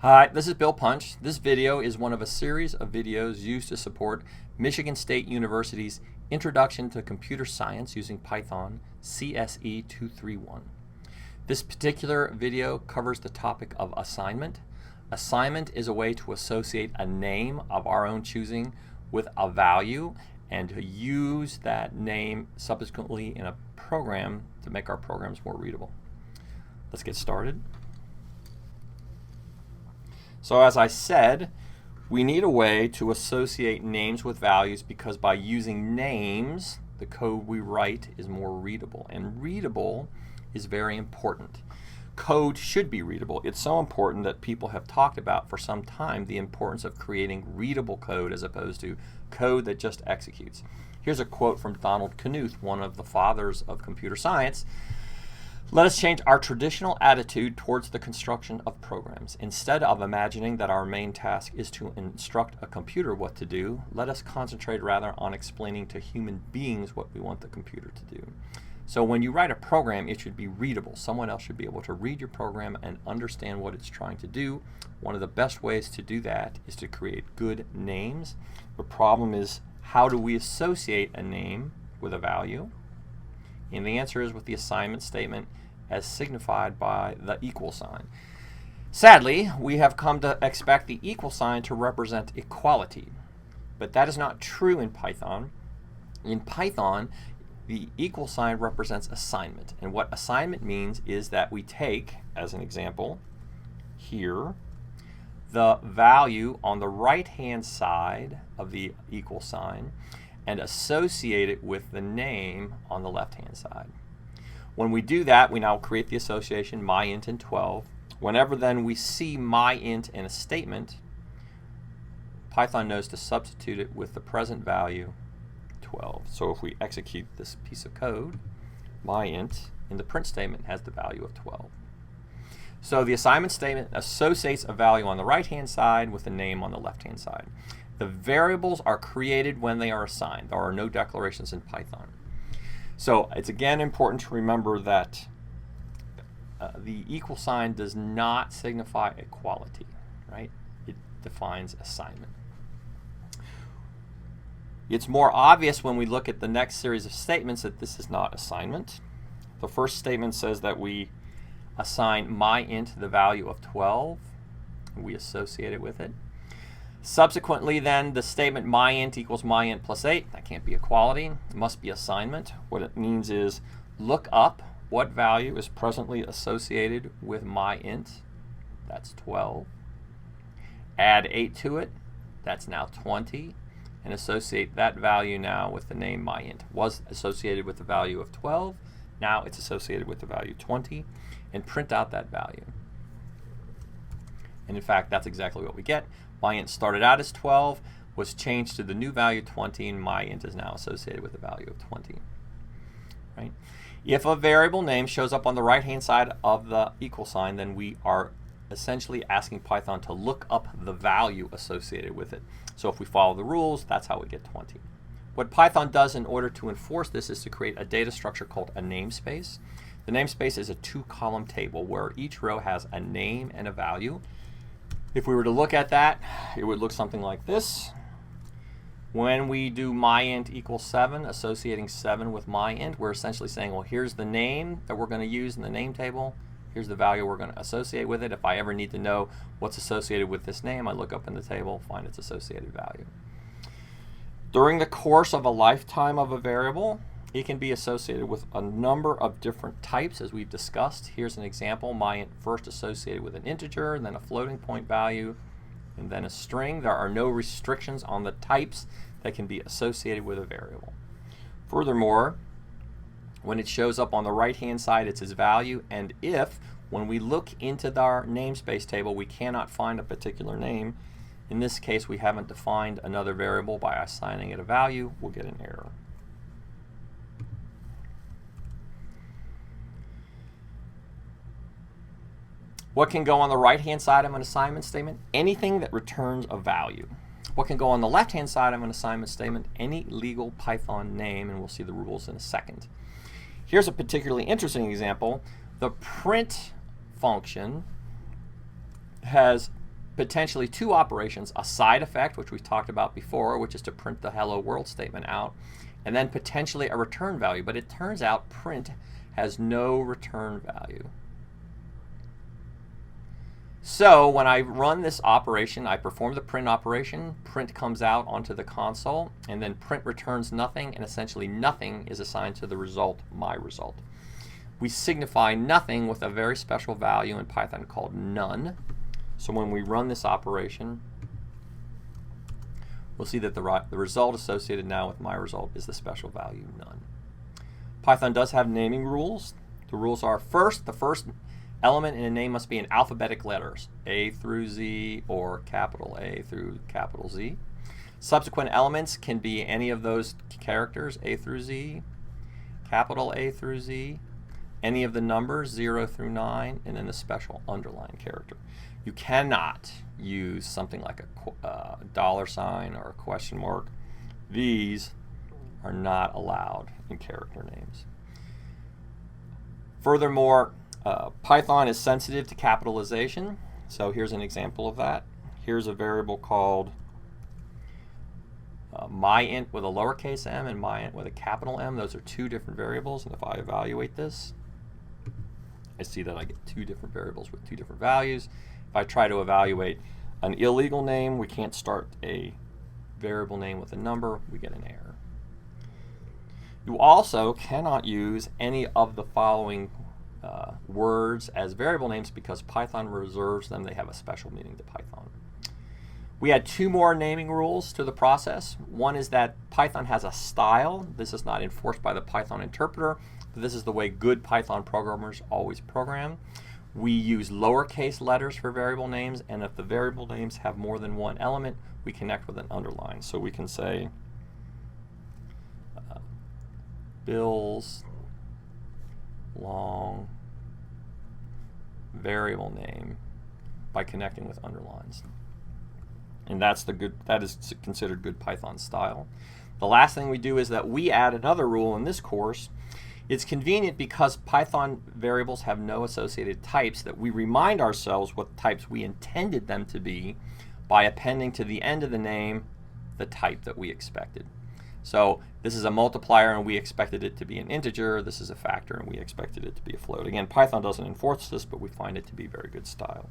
Hi, this is Bill Punch. This video is one of a series of videos used to support Michigan State University's Introduction to Computer Science using Python CSE 231. This particular video covers the topic of assignment. Assignment is a way to associate a name of our own choosing with a value and to use that name subsequently in a program to make our programs more readable. Let's get started. So as I said, we need a way to associate names with values because by using names, the code we write is more readable. And readable is very important. Code should be readable. It's so important that people have talked about for some time the importance of creating readable code as opposed to code that just executes. Here's a quote from Donald Knuth, one of the fathers of computer science. Let us change our traditional attitude towards the construction of programs. Instead of imagining that our main task is to instruct a computer what to do, let us concentrate rather on explaining to human beings what we want the computer to do. So when you write a program, it should be readable. Someone else should be able to read your program and understand what it's trying to do. One of the best ways to do that is to create good names. The problem is, how do we associate a name with a value? And the answer is with the assignment statement as signified by the equal sign. Sadly, we have come to expect the equal sign to represent equality, but that is not true in Python. In Python, the equal sign represents assignment, and what assignment means is that we take, as an example, here, the value on the right-hand side of the equal sign and associate it with the name on the left-hand side. When we do that, we now create the association myInt and 12. Whenever then we see myInt in a statement, Python knows to substitute it with the present value 12. So if we execute this piece of code, myInt in the print statement has the value of 12. So the assignment statement associates a value on the right-hand side with the name on the left-hand side. The variables are created when they are assigned. There are no declarations in Python. So it's again important to remember that the equal sign does not signify equality, right? It defines assignment. It's more obvious when we look at the next series of statements that this is not assignment. The first statement says that we assign myInt the value of 12. We associate it with it. Subsequently then, the statement myInt equals myInt plus 8, that can't be equality, it must be assignment. What it means is look up what value is presently associated with myInt, that's 12. Add 8 to it, that's now 20, and associate that value now with the name myInt. Was associated with the value of 12, now it's associated with the value 20, and print out that value. And in fact, that's exactly what we get. myInt started out as 12, was changed to the new value 20, and myInt is now associated with the value of 20. Right? If a variable name shows up on the right-hand side of the equal sign, then we are essentially asking Python to look up the value associated with it. So if we follow the rules, that's how we get 20. What Python does in order to enforce this is to create a data structure called a namespace. The namespace is a two-column table where each row has a name and a value. If we were to look at that, it would look something like this. When we do myInt equals 7, associating 7 with myInt, we're essentially saying, well, here's the name that we're going to use in the name table. Here's the value we're going to associate with it. If I ever need to know what's associated with this name, I look up in the table, find its associated value. During the course of a lifetime of a variable, it can be associated with a number of different types, as we've discussed. Here's an example. myInt first associated with an integer, then a floating point value, and then a string. There are no restrictions on the types that can be associated with a variable. Furthermore, when it shows up on the right-hand side, it's its value, and if, when we look into our namespace table, we cannot find a particular name, in this case, we haven't defined another variable by assigning it a value, we'll get an error. What can go on the right-hand side of an assignment statement? Anything that returns a value. What can go on the left-hand side of an assignment statement? Any legal Python name, and we'll see the rules in a second. Here's a particularly interesting example. The print function has potentially two operations, a side effect, which we've talked about before, which is to print the hello world statement out, and then potentially a return value. But it turns out print has no return value. So when I run this operation, I perform the print operation, print comes out onto the console, and then print returns nothing, and essentially nothing is assigned to the result, my result. We signify nothing with a very special value in Python called none. So when we run this operation, we'll see that the result associated now with my result is the special value none. Python does have naming rules. The rules are, first, the first element in a name must be in alphabetic letters, A through Z or capital A through capital Z. Subsequent elements can be any of those characters, A through Z, capital A through Z, any of the numbers 0 through 9, and then the special underline character. You cannot use something like a dollar sign or a question mark. These are not allowed in character names. Furthermore, Python is sensitive to capitalization. So here's an example of that. Here's a variable called myInt with a lowercase m and myInt with a capital M. Those are two different variables, and if I evaluate this, I see that I get two different variables with two different values. If I try to evaluate an illegal name, we can't start a variable name with a number, we get an error. You also cannot use any of the following words as variable names because Python reserves them. They have a special meaning to Python. We add two more naming rules to the process. One is that Python has a style. This is not enforced by the Python interpreter, but this is the way good Python programmers always program. We use lowercase letters for variable names, and if the variable names have more than one element, we connect with an underline. So we can say Bill's long variable name by connecting with underlines. And that is considered good Python style. The last thing we do is that we add another rule in this course. It's convenient because Python variables have no associated types that we remind ourselves what types we intended them to be by appending to the end of the name the type that we expected. So this is a multiplier and we expected it to be an integer. This is a factor and we expected it to be a float. Again, Python doesn't enforce this, but we find it to be very good style.